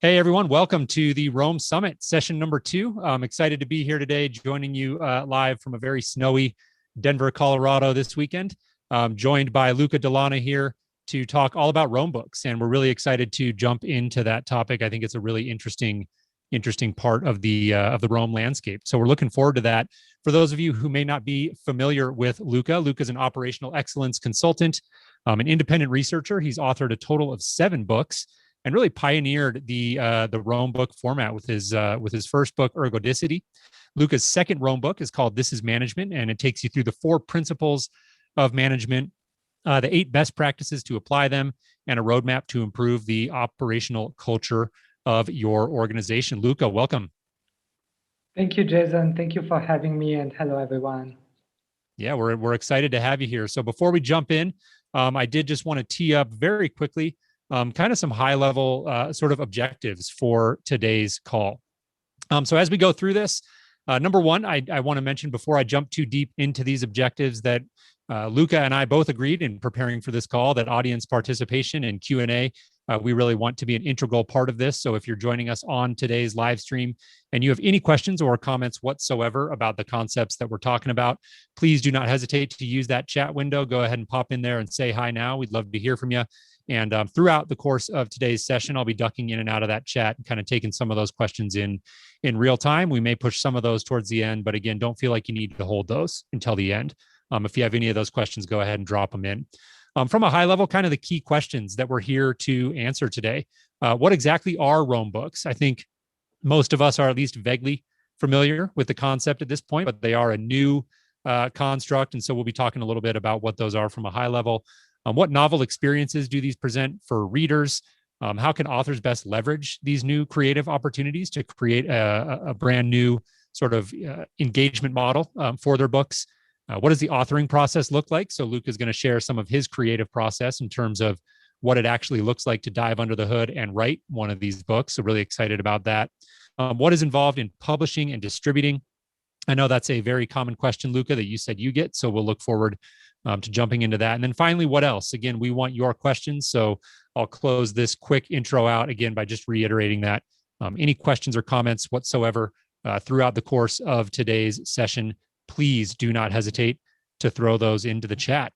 Hey everyone, welcome to the Rome Summit, session number 2. I'm excited to be here today, joining you live from a very snowy Denver, Colorado this weekend. Joined by Luca Dellanna here to talk all about Rome books, and we're really excited to jump into that topic. I think it's a really interesting part of the Rome landscape. So we're looking forward to that. For those of you who may not be familiar with Luca, Luca's an operational excellence consultant, an independent researcher. He's authored a total of 7 books and really pioneered the Rome book format with his first book, Ergodicity. Luca's second Rome book is called This is Management, and it takes you through the 4 principles of management, the 8 best practices to apply them, and a roadmap to improve the operational culture of your organization. Luca, welcome. Thank you, Jason. Thank you for having me, and hello, everyone. Yeah, we're excited to have you here. So before we jump in, I did just want to tee up very quickly kind of some high-level sort of objectives for today's call. So as we go through this, number one, I want to mention before I jump too deep into these objectives that Luca and I both agreed in preparing for this call that audience participation and Q&A, we really want to be an integral part of this. So if you're joining us on today's live stream and you have any questions or comments whatsoever about the concepts that we're talking about, please do not hesitate to use that chat window. Go ahead and pop in there and say hi now. We'd love to hear from you. And throughout the course of today's session, I'll be ducking in and out of that chat and kind of taking some of those questions in real time. We may push some of those towards the end, but again, don't feel like you need to hold those until the end. If you have any of those questions, go ahead and drop them in. From a high level, kind of the key questions that we're here to answer today. What exactly are Rome books? I think most of us are at least vaguely familiar with the concept at this point, but they are a new construct. And so we'll be talking a little bit about what those are from a high level. What novel experiences do these present for readers? How can authors best leverage these new creative opportunities to create a brand new sort of engagement model for their books? What does the authoring process look like? So Luke is going to share some of his creative process in terms of what it actually looks like to dive under the hood and write one of these books. So really excited about that. What is involved in publishing and distributing? I know that's a very common question, Luca, that you said you get. So we'll look forward to jumping into that. And then finally, what else? Again, we want your questions. So I'll close this quick intro out again by just reiterating that any questions or comments whatsoever throughout the course of today's session, please do not hesitate to throw those into the chat.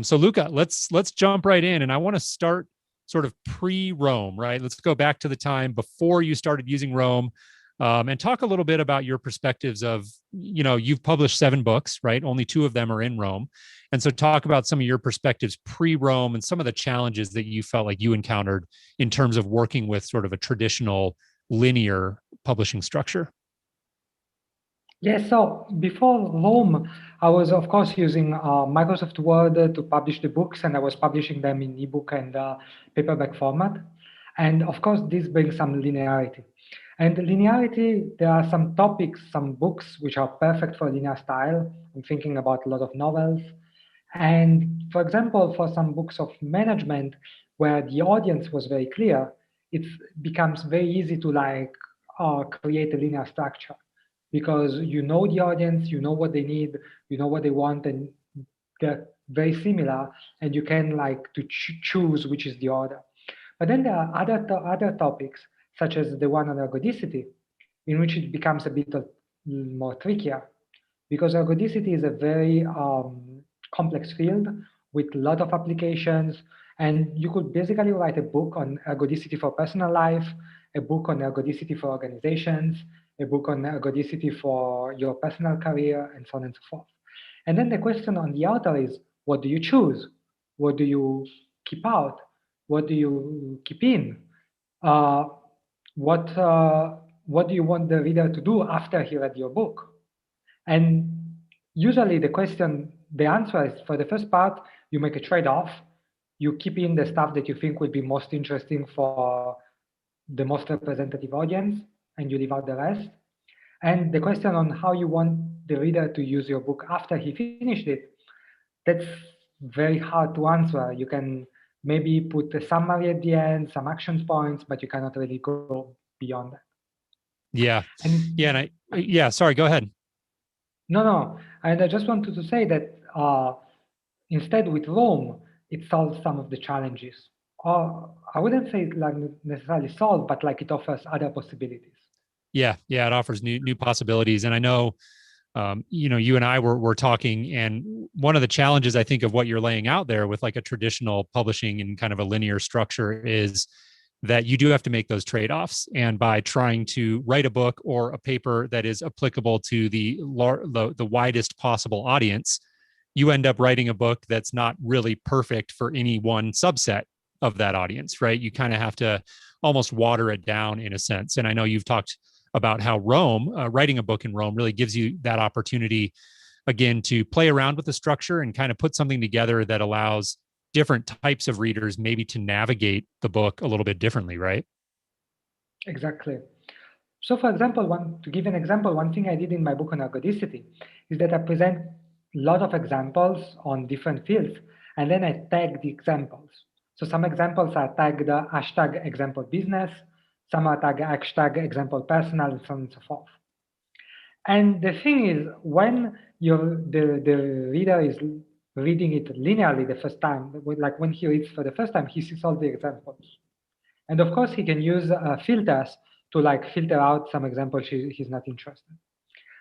So Luca, let's jump right in. And I want to start sort of pre-Rome, right? Let's go back to the time before you started using Rome. And talk a little bit about your perspectives of, you've published 7 books, right? Only 2 of them are in Rome. And so talk about some of your perspectives pre-Rome and some of the challenges that you felt like you encountered in terms of working with sort of a traditional linear publishing structure. Yes, so before Rome, I was, of course, using Microsoft Word to publish the books, and I was publishing them in eBook and paperback format. And of course, this brings some linearity. And the linearity, there are some topics, some books which are perfect for linear style. I'm thinking about a lot of novels. And for example, for some books of management, where the audience was very clear, it becomes very easy to create a linear structure because you know the audience, you know what they need, you know what they want, and they're very similar, and you can choose which is the order. But then there are other topics, such as the one on ergodicity, in which it becomes a bit more trickier, because ergodicity is a very complex field with a lot of applications, and you could basically write a book on ergodicity for personal life, a book on ergodicity for organizations, a book on ergodicity for your personal career, and so on and so forth. And then the question on the author is, what do you choose? What do you keep out? What do you keep in? What do you want the reader to do after he read your book? And usually the answer is, for the first part, you make a trade-off. You keep in the stuff that you think will be most interesting for the most representative audience, and you leave out the rest. And the question on how you want the reader to use your book after he finished it, that's very hard to answer. You can maybe put a summary at the end, some action points, but you cannot really go beyond that. Yeah. Sorry, go ahead. No. And I just wanted to say that instead with Rome, it solves some of the challenges I wouldn't say it like necessarily solve, but like it offers other possibilities. Yeah, yeah, it offers new possibilities. And I know, you and I were talking, and one of the challenges I think of what you're laying out there with like a traditional publishing and kind of a linear structure is that you do have to make those trade-offs. And by trying to write a book or a paper that is applicable to the widest possible audience, you end up writing a book that's not really perfect for any one subset of that audience, right? You kind of have to almost water it down in a sense. And I know you've talked about how writing a book in Rome really gives you that opportunity again to play around with the structure and kind of put something together that allows different types of readers maybe to navigate the book a little bit differently, right? Exactly. So for example, to give an example, one thing I did in my book on ergodicity is that I present a lot of examples on different fields, and then I tag the examples. So some examples are tagged hashtag example business, some are tagged hashtag example personal, and so on and so forth. And the thing is, when the reader is reading it linearly the first time, like when he reads for the first time, he sees all the examples. And of course, he can use filters to like filter out some examples he's not interested.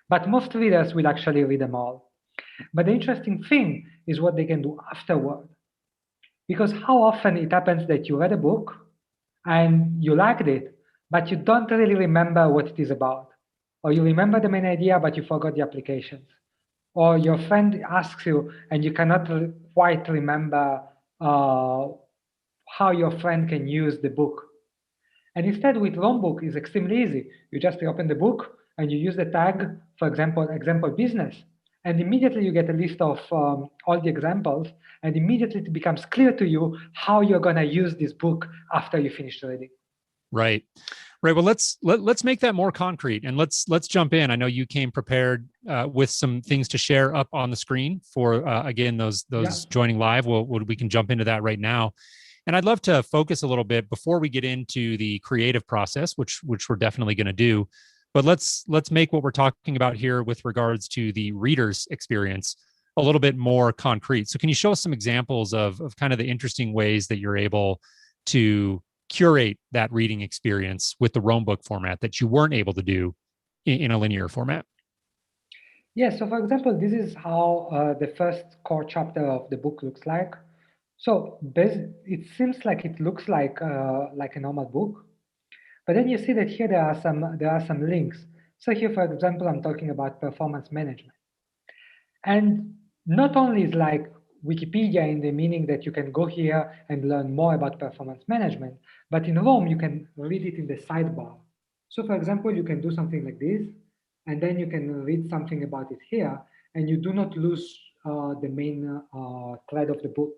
But most readers will actually read them all. But the interesting thing is what they can do afterward. Because how often it happens that you read a book and you liked it, but you don't really remember what it is about. Or you remember the main idea, but you forgot the applications. Or your friend asks you and you cannot quite remember how your friend can use the book. And instead with rBook is extremely easy. You just open the book and you use the tag, for example business, and immediately you get a list of all the examples, and immediately it becomes clear to you how you're going to use this book after you finish reading. Right. Right. Well, let's make that more concrete, and let's jump in. I know you came prepared with some things to share up on the screen for again those joining live. We can jump into that right now. And I'd love to focus a little bit before we get into the creative process, which we're definitely going to do. But let's make what we're talking about here with regards to the reader's experience a little bit more concrete. So can you show us some examples of kind of the interesting ways that you're able to curate that reading experience with the rBook format that you weren't able to do in a linear format? Yeah, so for example, this is how the first core chapter of the book looks like. So it seems like it looks like a normal book, but then you see that here there are some links. So here, for example, I'm talking about performance management, and not only is like Wikipedia in the meaning that you can go here and learn more about performance management, but in Rome you can read it in the sidebar. So for example, you can do something like this, and then you can read something about it here, and you do not lose the main thread of the book.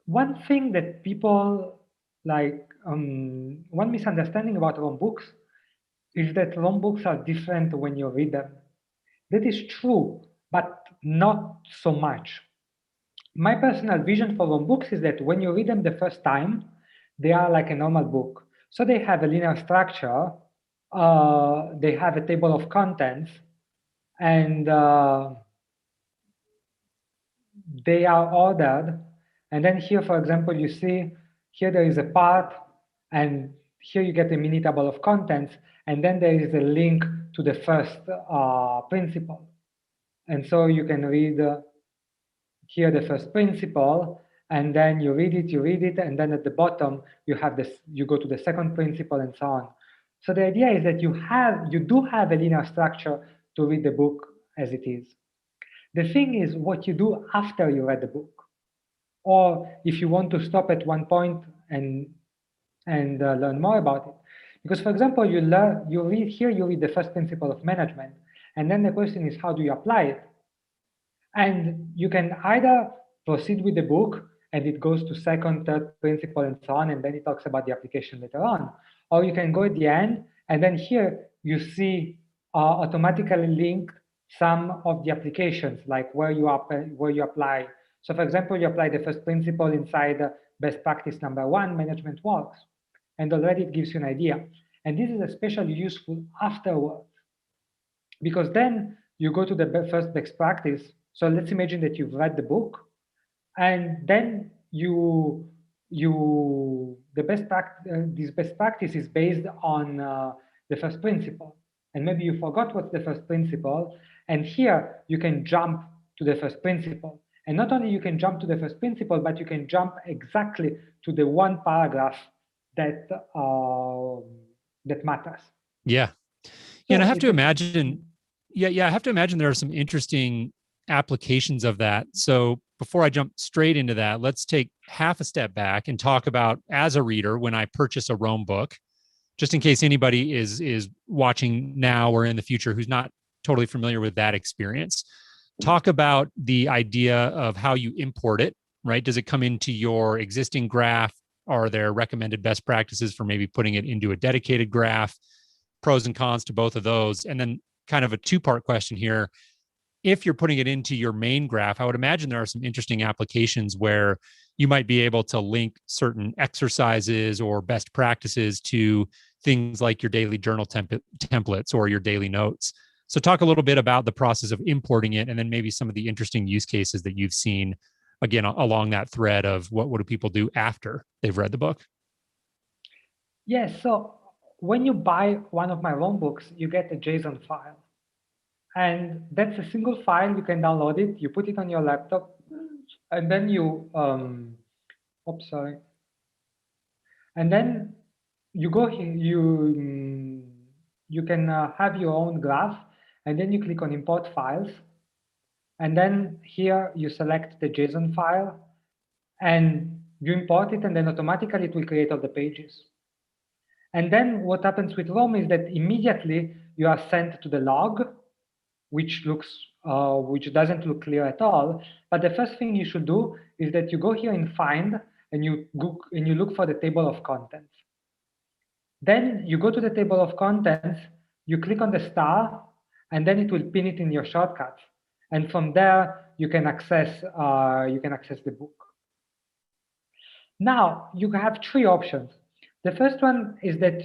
One thing that people like, one misunderstanding about rBooks is that rBooks are different when you read them. That is true, but not so much. My personal vision for rBooks is that when you read them the first time, they are like a normal book. So they have a linear structure, they have a table of contents, and they are ordered. And then here, for example, you see here there is a part, and here you get a mini table of contents, and then there is a link to the first principle. And so you can read here the first principle, and then you read it, and then at the bottom you have this, you go to the second principle and so on. So the idea is that you do have a linear structure to read the book as it is. The thing is what you do after you read the book, or if you want to stop at one point and learn more about it. Because for example, you read the first principle of management, and then the question is how do you apply it? And you can either proceed with the book and it goes to second, third principle and so on, and then it talks about the application later on. Or you can go at the end, and then here you see automatically linked some of the applications, like where you apply. So for example, you apply the first principle inside best practice number 1, management works, and already it gives you an idea. And this is especially useful afterwards, because then you go to the first best practice. So let's imagine that you've read the book, And then this best practice is based on the first principle. And maybe you forgot what's the first principle. And here you can jump to the first principle. And not only you can jump to the first principle, but you can jump exactly to the one paragraph that that matters. Yeah. Yeah, and I have to imagine, I have to imagine there are some interesting applications of that. So before I jump straight into that, let's take half a step back and talk about, as a reader, when I purchase a rBook, just in case anybody is watching now or in the future who's not totally familiar with that experience. Talk about the idea of how you import it, right? Does it come into your existing graph? Are there recommended best practices for maybe putting it into a dedicated graph? Pros and cons to both of those. And then kind of a two-part question here. If you're putting it into your main graph, I would imagine there are some interesting applications where you might be able to link certain exercises or best practices to things like your daily journal templates or your daily notes. So talk a little bit about the process of importing it, and then maybe some of the interesting use cases that you've seen, again, along that thread of what do people do after they've read the book? Yes, so when you buy one of my rBooks, you get a JSON file. And that's a single file. You can download it, you put it on your laptop, and then you, oops, sorry. And then you go here, you can have your own graph, and then you click on import files. And then here you select the JSON file, and you import it, and then automatically it will create all the pages. And then what happens with Rome is that immediately you are sent to the log, which doesn't look clear at all. But the first thing you should do is that you go here in Find, and you look for the table of contents. Then you go to the table of contents, you click on the star, and then it will pin it in your shortcuts. And from there, you can access the book. Now, you have three options. The first one is that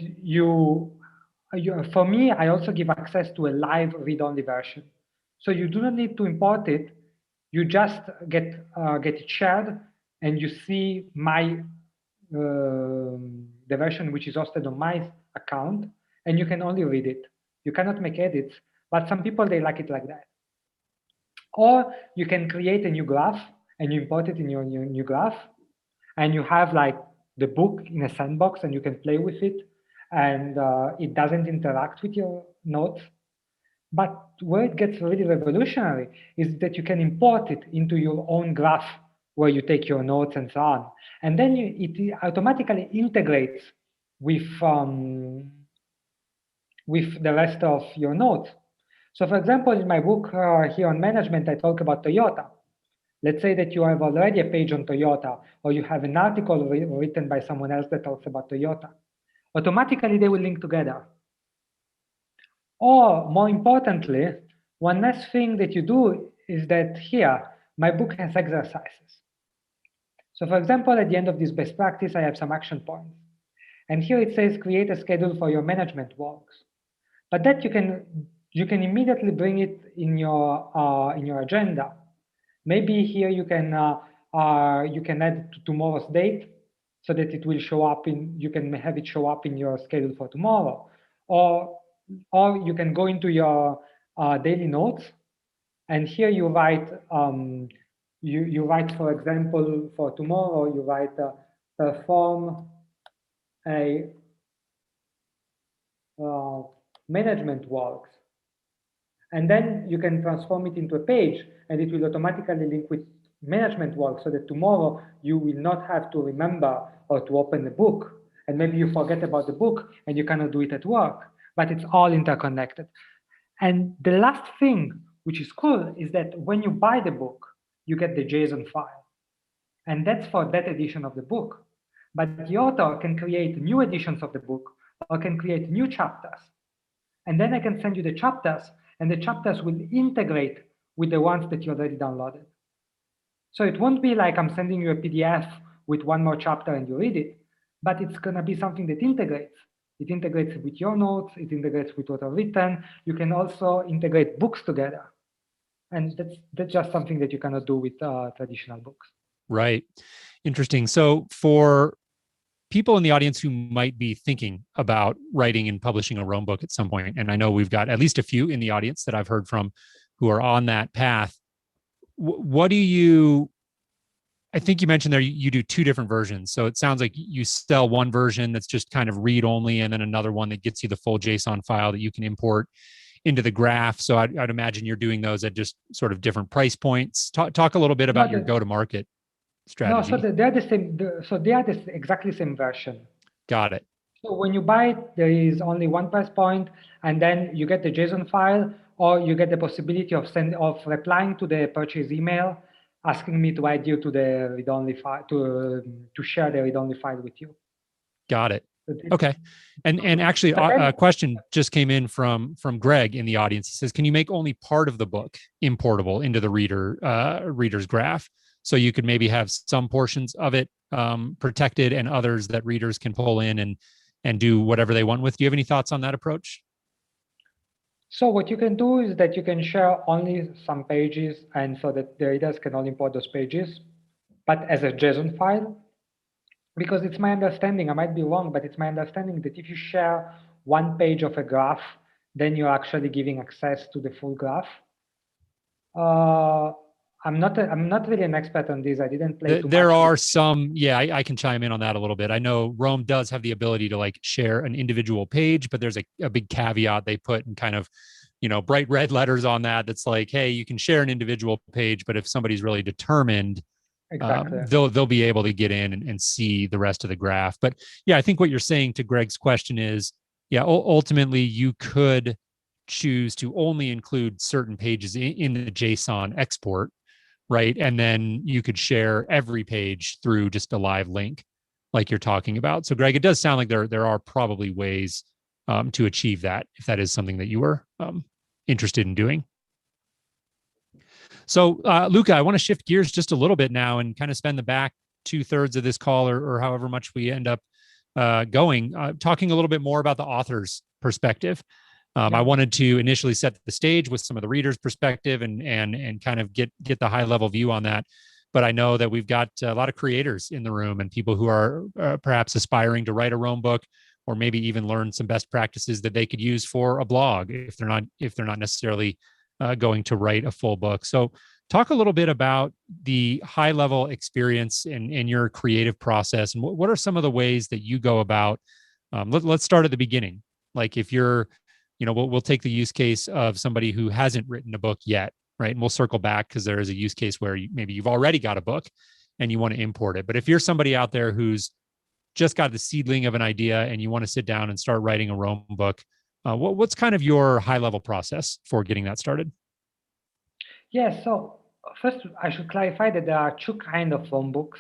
for me, I also give access to a live read-only version. So you do not need to import it. You just get it shared, and you see the version which is hosted on my account, and you can only read it. You cannot make edits, but some people, they like it like that. Or you can create a new graph, and you import it in your new graph, and you have like the book in a sandbox, and you can play with it, and it doesn't interact with your notes. But where it gets really revolutionary is that you can import it into your own graph where you take your notes and so on. And then it automatically integrates with the rest of your notes. So for example, in my book here on management, I talk about Toyota. Let's say that you have already a page on Toyota, or you have an article written by someone else that talks about Toyota. Automatically, they will link together. Or more importantly, one nice thing that you do is that here, my book has exercises. So for example, at the end of this best practice, I have some action points. And here it says, create a schedule for your management walks. But that you can immediately bring it in your agenda. Maybe here you can add to tomorrow's date, so that it will show up you can have it show up in your schedule for tomorrow. Or you can go into your daily notes, and here you write, you write, for example, for tomorrow, you write perform a management walks. And then you can transform it into a page, and it will automatically link with management walks, so that tomorrow you will not have to remember or to open the book. And maybe you forget about the book and you cannot do it at work, but it's all interconnected. And the last thing, which is cool, is that when you buy the book, you get the JSON file. And that's for that edition of the book. But the author can create new editions of the book, or can create new chapters. And then I can send you the chapters, and the chapters will integrate with the ones that you already downloaded. So it won't be like I'm sending you a PDF with one more chapter and you read it, but it's going to be something that integrates. It integrates with your notes, it integrates with what I've written. You can also integrate books together. And that's just something that you cannot do with traditional books. Right. Interesting. So for people in the audience who might be thinking about writing and publishing a Rome book at some point, and I know we've got at least a few in the audience that I've heard from who are on that path. What do you, I think you mentioned there you do two different versions. So it sounds like you sell one version that's just kind of read only, and then another one that gets you the full JSON file that you can import into the graph. So I'd imagine you're doing those at just sort of different price points. Talk a little bit No, about your go-to-market no, so strategy. they are the same. So they are the exactly same version. Got it. So when you buy it, there is only one price point, and then you get the JSON file, or you get the possibility of replying to the purchase email, asking me to add you to the read-only file to share the read-only file with you. Got it. Okay. And actually a question just came in from Greg in the audience. He says, can you make only part of the book importable into the reader's graph? So you could maybe have some portions of it protected and others that readers can pull in and do whatever they want with. Do you have any thoughts on that approach? So what you can do is that you can share only some pages, and so that the readers can only import those pages, but as a JSON file. Because it's my understanding, I might be wrong, but it's my understanding that if you share one page of a graph, then you're actually giving access to the full graph. I'm not really an expert on this. I didn't play too much. There are some, yeah, I can chime in on that a little bit. I know Rome does have the ability to like share an individual page, but there's a big caveat they put in kind of, bright red letters on that. That's like, hey, you can share an individual page, but if somebody's really determined, exactly, they'll be able to get in and see the rest of the graph. But yeah, I think what you're saying to Greg's question is, yeah, ultimately you could choose to only include certain pages in the JSON export, right? And then you could share every page through just a live link like you're talking about. So Greg, it does sound like there are probably ways to achieve that if that is something that you were interested in doing. So, Luca, I want to shift gears just a little bit now and kind of spend the back 2/3 of this call or however much we end up going, talking a little bit more about the author's perspective. I wanted to initially set the stage with some of the reader's perspective and kind of get the high level view on that. But I know that we've got a lot of creators in the room and people who are perhaps aspiring to write a Rome book, or maybe even learn some best practices that they could use for a blog if they're not necessarily going to write a full book. So talk a little bit about the high level experience in your creative process, and what are some of the ways that you go about, let's start at the beginning. Like if you're, we'll take the use case of somebody who hasn't written a book yet, right? And we'll circle back because there is a use case where maybe you've already got a book and you want to import it. But if you're somebody out there who's just got the seedling of an idea and you want to sit down and start writing a Rome book, what's kind of your high level process for getting that started? Yeah, so first I should clarify that there are two kinds of Rome books.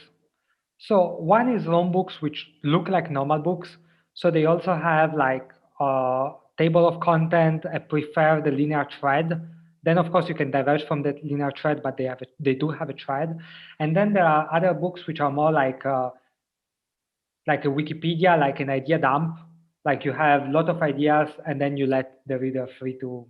So one is Rome books which look like normal books. So they also have like a table of content, a preferred linear thread. Then of course you can diverge from that linear thread, but they do have a thread. And then there are other books which are more like a Wikipedia, like an idea dump. Like you have a lot of ideas and then you let the reader free to.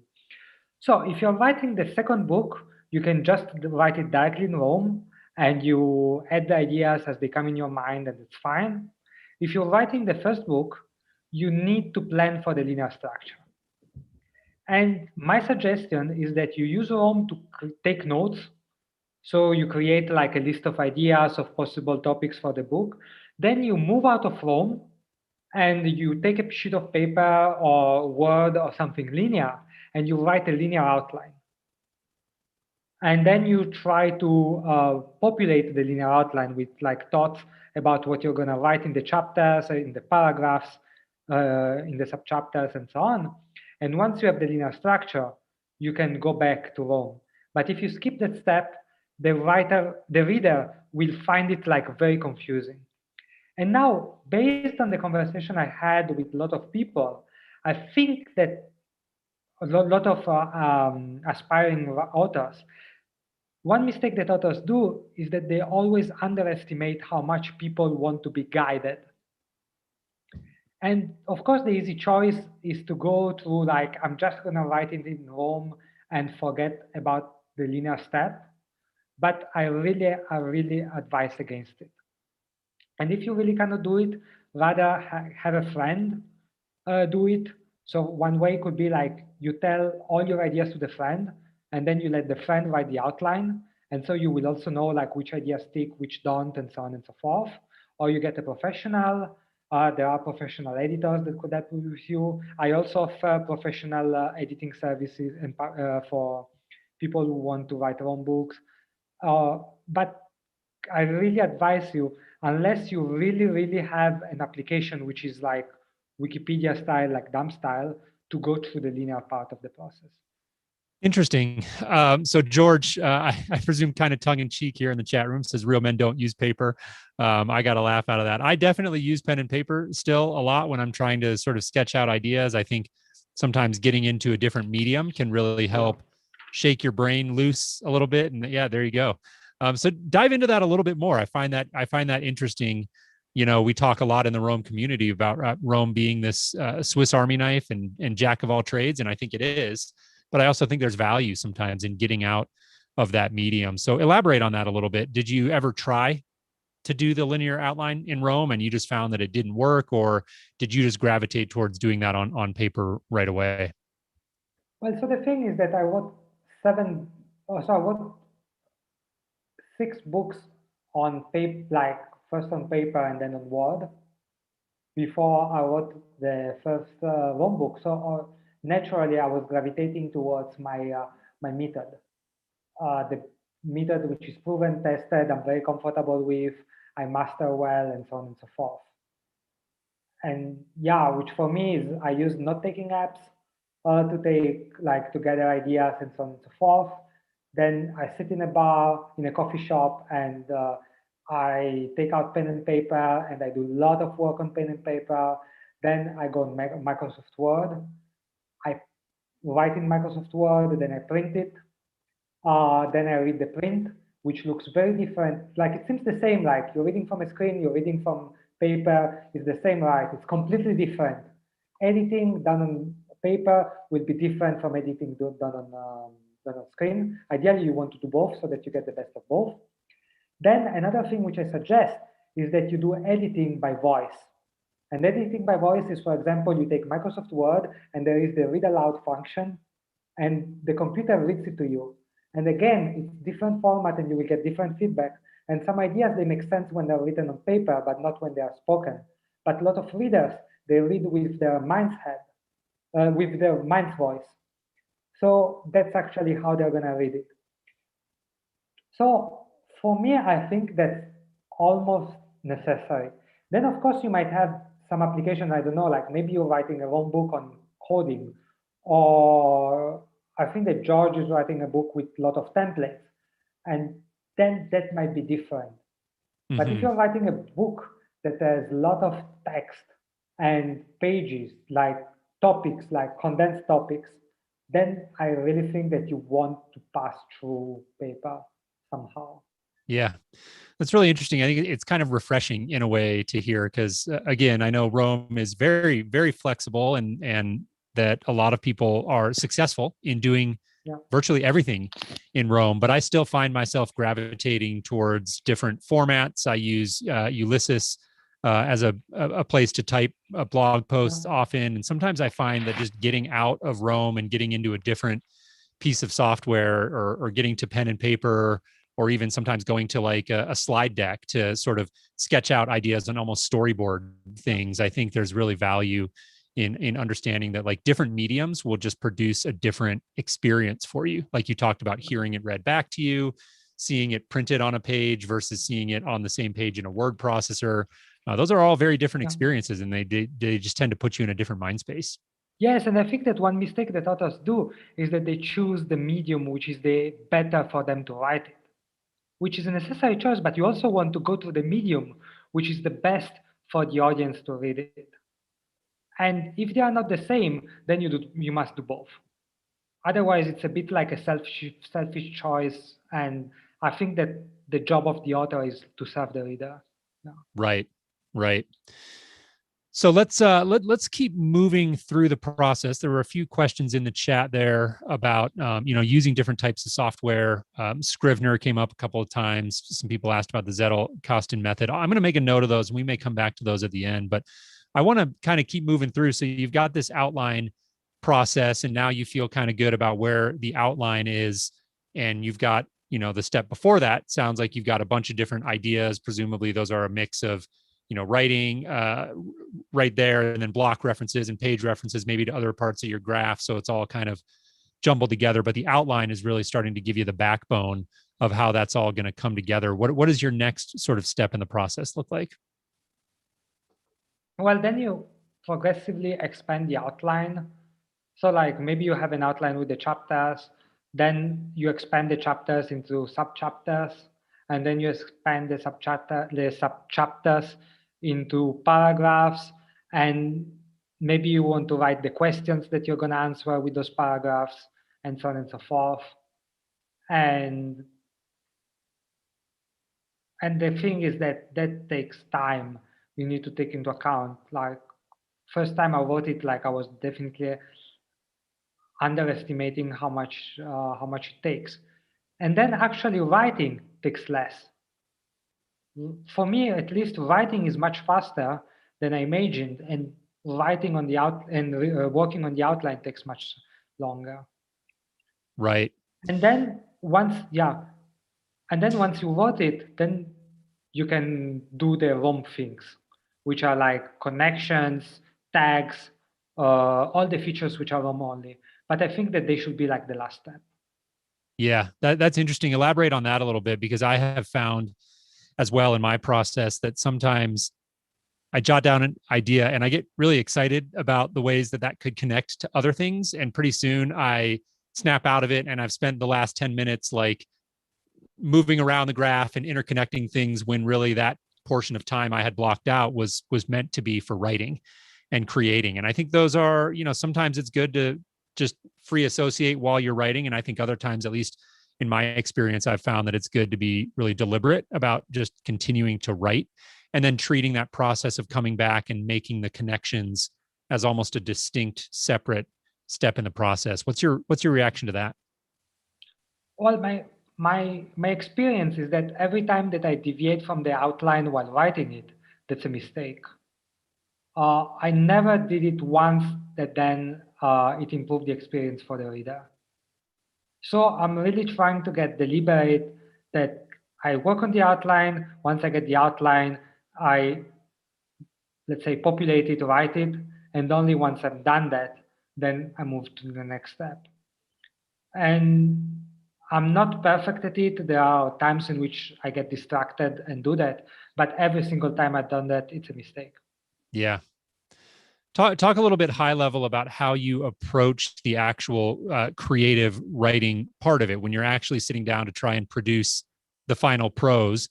So if you're writing the second book, you can just write it directly in Rome and you add the ideas as they come in your mind, and it's fine. If you're writing the first book, you need to plan for the linear structure. And my suggestion is that you use Rome to take notes. So you create like a list of ideas of possible topics for the book. Then you move out of Rome and you take a sheet of paper or Word or something linear and you write a linear outline. And then you try to populate the linear outline with like thoughts about what you're going to write in the chapters, in the paragraphs, in the subchapters, and so on. And once you have the linear structure, you can go back to Rome. But if you skip that step, the reader will find it like very confusing. And now, based on the conversation I had with a lot of people, I think that a lot of aspiring authors, one mistake that authors do is that they always underestimate how much people want to be guided. And of course, the easy choice is to go through like, I'm just going to write it in Rome and forget about the linear step. but I really advise against it. And if you really cannot do it, rather have a friend do it. So one way could be like you tell all your ideas to the friend, and then you let the friend write the outline. And so you will also know like which ideas stick, which don't, and so on and so forth. Or you get a professional. There are professional editors that could help with you. I also offer professional editing services and for people who want to write their own books. But I really advise you, unless you really have an application which is like Wikipedia style, like dumb style, to go through the linear part of the process. Interesting. So George, I presume kind of tongue in cheek here in the chat room, says real men don't use paper. I got a laugh out of that. I definitely use pen and paper still a lot when I'm trying to sort of sketch out ideas. I think sometimes getting into a different medium can really help shake your brain loose a little bit. And yeah, there you go. So dive into that a little bit more. I find that interesting. You know, we talk a lot in the rome community about Rome being this Swiss Army knife and jack of all trades, and I think it is. But I also think there's value sometimes in getting out of that medium. So elaborate on that a little bit. Did you ever try to do the linear outline in Rome and you just found that it didn't work, or did you just gravitate towards doing that on paper right away? Well, so the thing is that I wrote I wrote 6 books on paper, like first on paper and then on Word, before I wrote the first Rome book. So naturally, I was gravitating towards my method, the method which is proven, tested, I'm very comfortable with, I master well, and so on and so forth. And yeah, which for me is I use note-taking apps to take like to gather ideas and so on and so forth. Then I sit in a bar, in a coffee shop, and I take out pen and paper, and I do a lot of work on pen and paper. Then I go on Microsoft Word. I write in Microsoft Word, then I print it. Then I read the print, which looks very different. Like it seems the same, like you're reading from a screen, you're reading from paper, it's the same, right? It's completely different. Editing done on paper will be different from editing done on screen. Ideally, you want to do both so that you get the best of both. Then another thing which I suggest is that you do editing by voice. And editing by voice is, for example, you take Microsoft Word and there is the read aloud function and the computer reads it to you. And again, it's different format and you will get different feedback. And some ideas, they make sense when they're written on paper, but not when they are spoken. But a lot of readers, they read with their mind's head, with their mind's voice. So that's actually how they're gonna read it. So for me, I think that's almost necessary. Then of course you might have some application, I don't know, like maybe you're writing a own book on coding, or I think that George is writing a book with a lot of templates, and then that might be different. But if you're writing a book that has a lot of text and pages, like topics, like condensed topics, then I really think that you want to pass through paper somehow. Yeah, that's really interesting. I think it's kind of refreshing in a way to hear because, again, I know Rome is very, very flexible, and that a lot of people are successful in doing virtually everything in Rome. But I still find myself gravitating towards different formats. I use Ulysses as a place to type blog posts often, and sometimes I find that just getting out of Rome and getting into a different piece of software, or getting to pen and paper, or even sometimes going to like a slide deck to sort of sketch out ideas and almost storyboard things. I think there's really value in understanding that like different mediums will just produce a different experience for you. Like you talked about hearing it read back to you, seeing it printed on a page versus seeing it on the same page in a word processor. Those are all very different experiences, and they just tend to put you in a different mind space. Yes, and I think that one mistake that authors do is that they choose the medium which is the better for them to write it, which is a necessary choice, but you also want to go to the medium which is the best for the audience to read it. And if they are not the same, then you must do both. Otherwise, it's a bit like a selfish choice, and I think that the job of the author is to serve the reader. Right. So let's keep moving through the process. There were a few questions in the chat there about using different types of software. Scrivener came up a couple of times. Some people asked about the Zettelkasten method. I'm going to make a note of those, and we may come back to those at the end. But I want to kind of keep moving through. So you've got this outline process, and now you feel kind of good about where the outline is, and you've got the step before that. Sounds like you've got a bunch of different ideas. Presumably, those are a mix of writing right there, and then block references and page references maybe to other parts of your graph. So it's all kind of jumbled together, but the outline is really starting to give you the backbone of how that's all going to come together. What does your next sort of step in the process look like? Well, then you progressively expand the outline. So like maybe you have an outline with the chapters, then you expand the chapters into sub-chapters, and then you expand the sub-chapters into paragraphs, and maybe you want to write the questions that you're going to answer with those paragraphs, and so on and so forth. And the thing is that takes time. You need to take into account. Like first time I wrote it, like I was definitely underestimating how much it takes. And then actually writing takes less. For me, at least, writing is much faster than I imagined, and writing on the working on the outline takes much longer. Right. And then once you wrote it, then you can do the ROM things, which are like connections, tags, all the features which are ROM only. But I think that they should be like the last step. Yeah, that's interesting. Elaborate on that a little bit, because I have found as well in my process that sometimes I jot down an idea and I get really excited about the ways that could connect to other things. And pretty soon I snap out of it, and I've spent the last 10 minutes like moving around the graph and interconnecting things, when really that portion of time I had blocked out was meant to be for writing and creating. And I think those are, sometimes it's good to just free associate while you're writing. And I think other times, at least in my experience, I've found that it's good to be really deliberate about just continuing to write, and then treating that process of coming back and making the connections as almost a distinct, separate step in the process. What's your reaction to that? Well, my experience is that every time that I deviate from the outline while writing it, that's a mistake. I never did it once that then it improved the experience for the reader. So I'm really trying to get deliberate, that I work on the outline. Once I get the outline, I, let's say, populate it, write it, and only once I've done that, then I move to the next step. And I'm not perfect at it. There are times in which I get distracted and do that, but every single time I've done that, it's a mistake. Yeah. Talk a little bit high level about how you approach the actual creative writing part of it when you're actually sitting down to try and produce the final prose.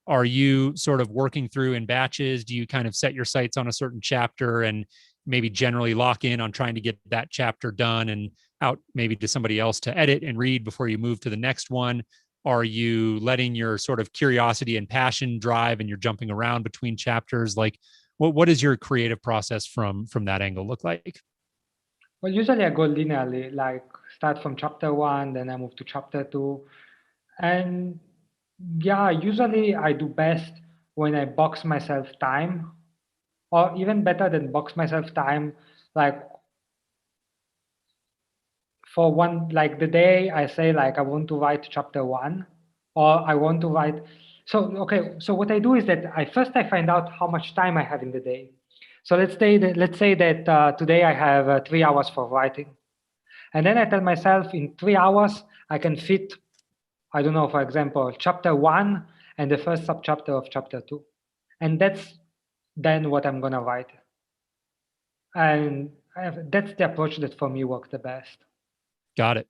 Are you sort of working through in batches? Do you kind of set your sights on a certain chapter and maybe generally lock in on trying to get that chapter done and out maybe to somebody else to edit and read before you move to the next one? Are you letting your sort of curiosity and passion drive and you're jumping around between chapters? Like, what does your creative process from that angle look like? Well, usually I go linearly, like start from chapter 1, then I move to chapter 2. And yeah, usually I do best when I box myself time, or even better than box myself time, like for one, like the day I say like I want to write chapter 1, or I want to write. So okay, so what I do is that I find out how much time I have in the day. So let's say that today I have 3 hours for writing, and then I tell myself in 3 hours I can fit, I don't know, for example, chapter 1 and the first subchapter of chapter 2, and that's then what I'm gonna write. And that's the approach that for me worked the best. Got it.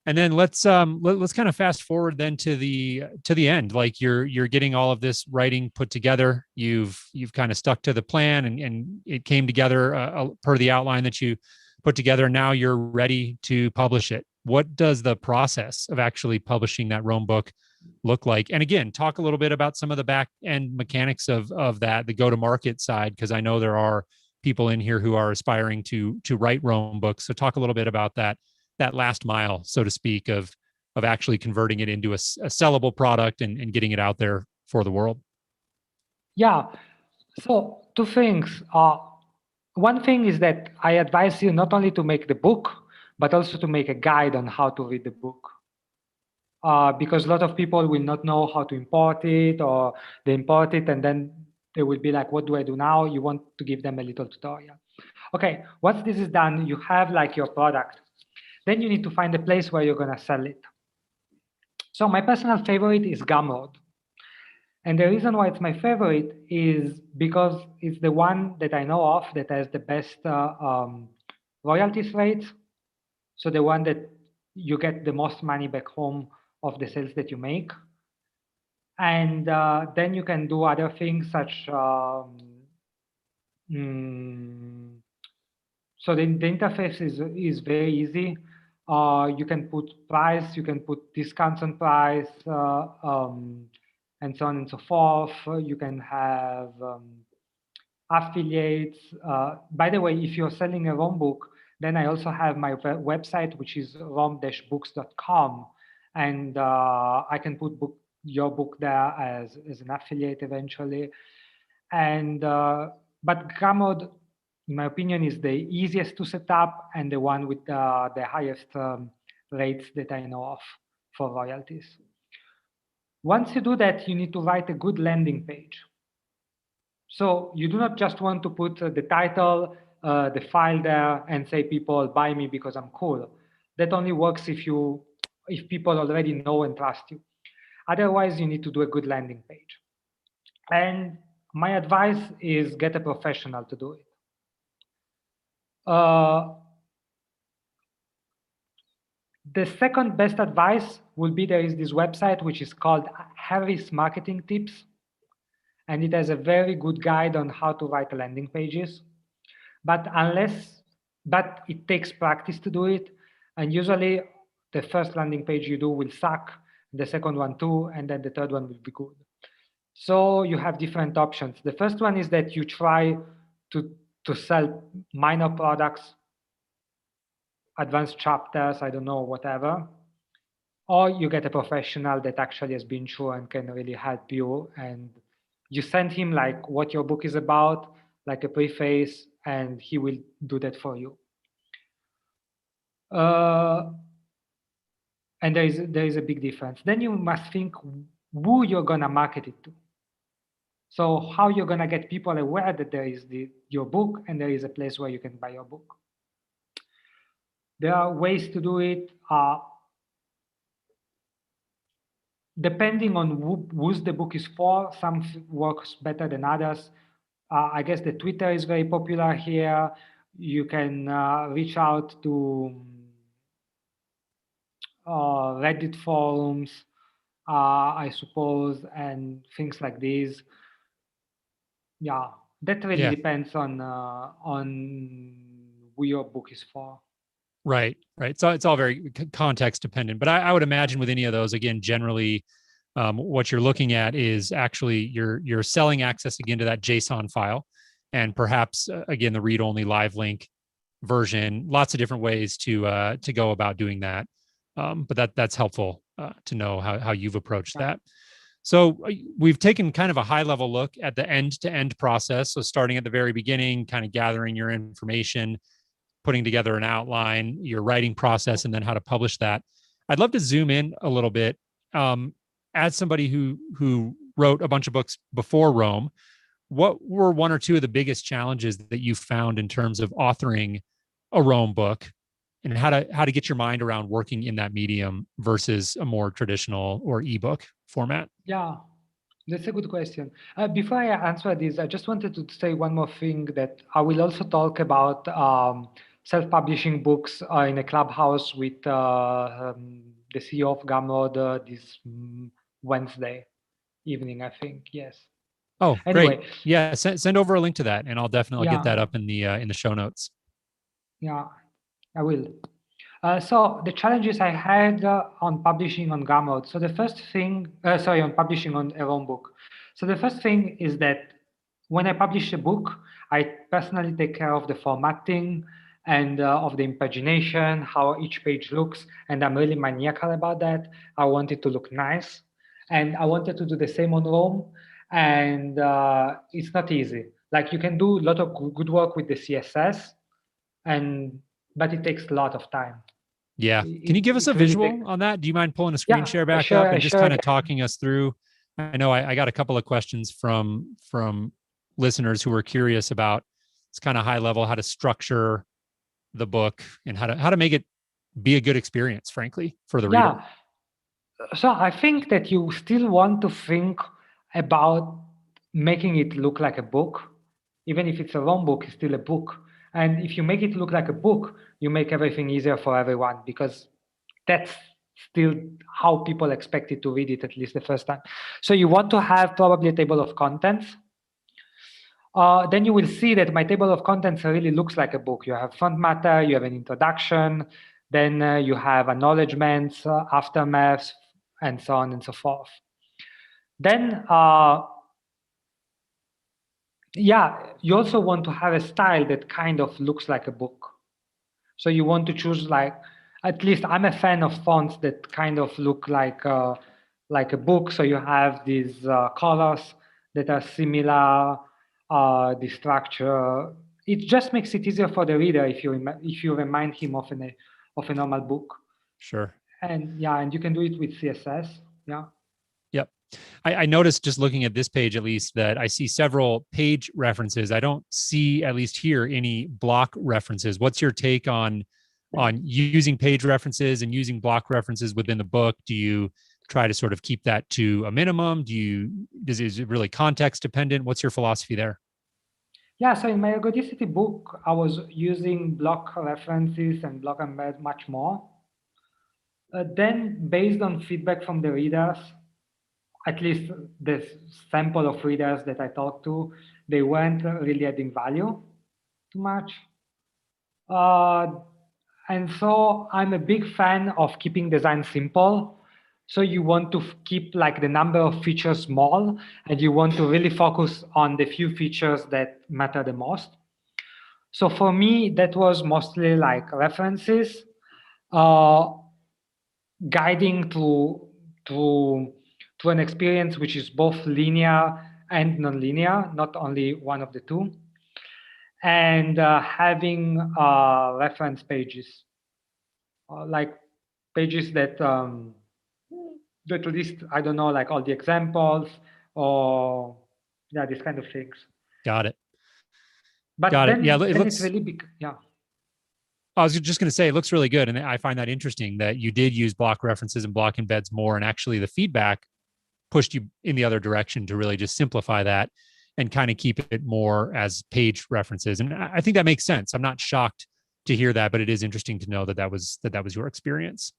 And then let's kind of fast forward then to the end. Like you're getting all of this writing put together. You've kind of stuck to the plan, and it came together per the outline that you put together. Now you're ready to publish it. What does the process of actually publishing that ROM book look like? And again, talk a little bit about some of the back end mechanics of that, the go to market side, because I know there are people in here who are aspiring to write rBooks. So talk a little bit about that last mile, so to speak, of actually converting it into a sellable product and getting it out there for the world. Yeah. So two things. One thing is that I advise you not only to make the book, but also to make a guide on how to read the book. Because a lot of people will not know how to import it, or they import it and then they will be like, what do I do now? You want to give them a little tutorial. Okay, once this is done, you have like your product. Then you need to find a place where you're gonna sell it. So my personal favorite is Gumroad. And the reason why it's my favorite is because it's the one that I know of that has the best royalties rates. So the one that you get the most money back home of the sales that you make. And then you can do other things such, so the interface is very easy. You can put price, you can put discounts on price, and so on and so forth. You can have affiliates. By the way, if you're selling a rBook, then I also have my website, which is rom-books.com. And I can put your book there as an affiliate eventually. And but Gumroad, in my opinion, is the easiest to set up and the one with the highest rates that I know of for royalties. Once you do that, you need to write a good landing page. So you do not just want to put the title, the file there, and say, people buy me because I'm cool. That only works if people already know and trust you. Otherwise, you need to do a good landing page. And my advice is get a professional to do it. The second best advice would be, there is this website which is called Harris Marketing Tips. And it has a very good guide on how to write landing pages. But it takes practice to do it. And usually the first landing page you do will suck, the second one too, and then the third one will be good. So you have different options. The first one is that you try to sell minor products, advanced chapters, I don't know, whatever. Or you get a professional that actually has been through and can really help you. And you send him like what your book is about, like a preface, and he will do that for you. And there is a big difference. Then you must think who you're gonna market it to. So how you're gonna get people aware that there is your book and there is a place where you can buy your book. There are ways to do it. Depending on whose the book is for, some works better than others. I guess the Twitter is very popular here. You can reach out to Reddit forums, I suppose, and things like these. Yeah, that really depends on who your book is for. Right. So it's all very context dependent, but I would imagine with any of those, again, generally, what you're looking at is actually you're selling access again to that JSON file, and perhaps again the read-only live link version. Lots of different ways to go about doing that, but that's helpful to know how you've approached that. So we've taken kind of a high-level look at the end-to-end process. So starting at the very beginning, kind of gathering your information, putting together an outline, your writing process, and then how to publish that. I'd love to zoom in a little bit. As somebody who wrote a bunch of books before Rome, what were one or two of the biggest challenges that you found in terms of authoring a Rome book, and how to get your mind around working in that medium versus a more traditional or ebook format? Yeah, that's a good question. Before I answer this, I just wanted to say one more thing, that I will also talk about self-publishing books in a clubhouse with the CEO of Gumroad this Wednesday evening, I think. Yes. Oh, anyway, great. Yeah, send over a link to that, and I'll definitely get that up in the show notes. Yeah, I will. So the challenges I had on publishing on Gumroad. So the first thing, on publishing on a rOM book. So the first thing is that when I publish a book, I personally take care of the formatting and of the impagination, how each page looks, and I'm really maniacal about that. I want it to look nice, and I wanted to do the same on rOM, and it's not easy. Like you can do a lot of good work with the CSS, but it takes a lot of time. Yeah. Can you give us a It really visual takes. on that? Do you mind pulling a screen share back Sure, up and just sure. kind of talking us through? I know I got a couple of questions from listeners who were curious about it's kind of high level, how to structure the book and how to make it be a good experience, frankly, for the reader. So I think that you still want to think about making it look like a book. Even if it's a long book, it's still a book. And if you make it look like a book, you make everything easier for everyone, because that's still how people expect it to read it, at least the first time. So you want to have probably a table of contents. Then you will see that my table of contents really looks like a book. You have front matter, you have an introduction, then you have acknowledgements, aftermaths, and so on and so forth. Then, you also want to have a style that kind of looks like a book. So you want to choose, like, at least I'm a fan of fonts that kind of look like a book. So you have these colors that are similar, the structure. It just makes it easier for the reader if you remind him of a normal book. Sure. And you can do it with CSS. Yeah. Yep. I noticed just looking at this page, at least, that I see several page references. I don't see, at least here, any block references. What's your take on using page references and using block references within the book? Do you try to sort of keep that to a minimum? Is it really context dependent? What's your philosophy there? Yeah, so in my ergodicity book, I was using block references and block embed much more. Then, based on feedback from the readers, at least the sample of readers that I talked to, they weren't really adding value too much. And so I'm a big fan of keeping design simple. So you want to keep like the number of features small, and you want to really focus on the few features that matter the most. So for me, that was mostly like references, uh, guiding to an experience which is both linear and non-linear, not only one of the two, and having reference pages, like pages that that list, I don't know, like all the examples, or these kind of things. Got it. But Got it. Yeah, then it's really big. Yeah. I was just going to say, it looks really good. And I find that interesting that you did use block references and block embeds more. And actually, the feedback pushed you in the other direction to really just simplify that and kind of keep it more as page references. And I think that makes sense. I'm not shocked to hear that, but it is interesting to know that was your experience.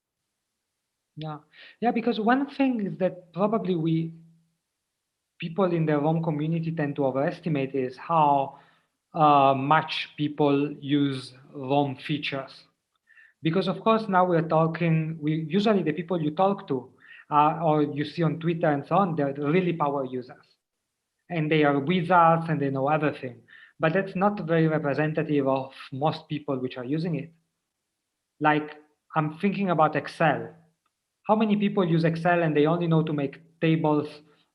Yeah, because one thing is that probably people in the rOM community tend to overestimate is how much people use rOM features. Because of course now usually the people you talk to or you see on Twitter and so on, they're really power users. And they are wizards and they know everything. But that's not very representative of most people which are using it. Like, I'm thinking about Excel. How many people use Excel and they only know to make tables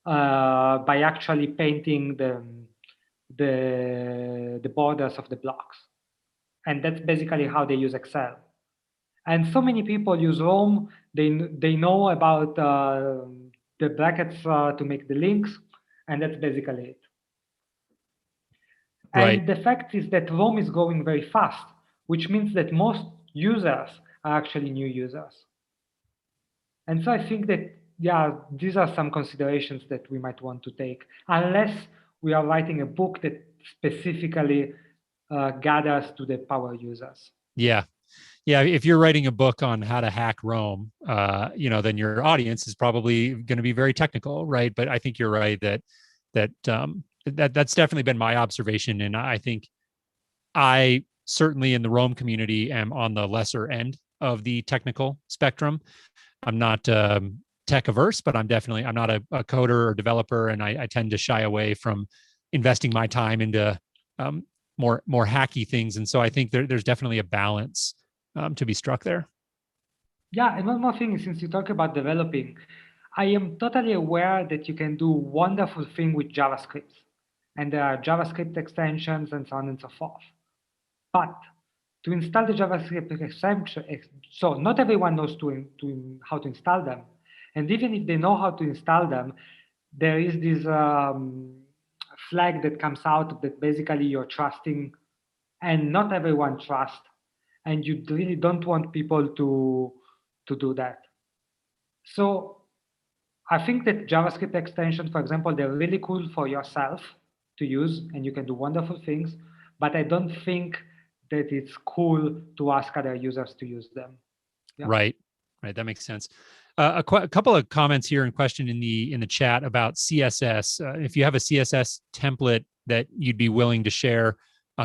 by actually painting the borders of the blocks? And that's basically how they use Excel. And so many people use rOM. They know about the brackets to make the links, and that's basically it. Right. And the fact is that rOM is growing very fast, which means that most users are actually new users. And so I think that, these are some considerations that we might want to take, unless we are writing a book that specifically gathers to the power users. Yeah. Yeah. If you're writing a book on how to hack rOM, then your audience is probably going to be very technical, right? But I think you're right that's definitely been my observation. And I think I certainly in the rOM community am on the lesser end of the technical spectrum. I'm not tech averse, but I'm not a coder or developer, and I tend to shy away from investing my time into more hacky things. And so I think there's definitely a balance to be struck there. Yeah, and one more thing, since you talk about developing, I am totally aware that you can do wonderful thing with JavaScript, and there are JavaScript extensions and so on and so forth. But to install the JavaScript extension, so not everyone knows how to install them. And even if they know how to install them, there is this flag that comes out that basically you're trusting, and not everyone trusts, and you really don't want people to do that. So I think that JavaScript extensions, for example, they're really cool for yourself to use, and you can do wonderful things, but I don't think that it's cool to ask other users to use them. Yeah. Right. That makes sense. A couple of comments here and question in the chat about CSS. If you have a CSS template that you'd be willing to share,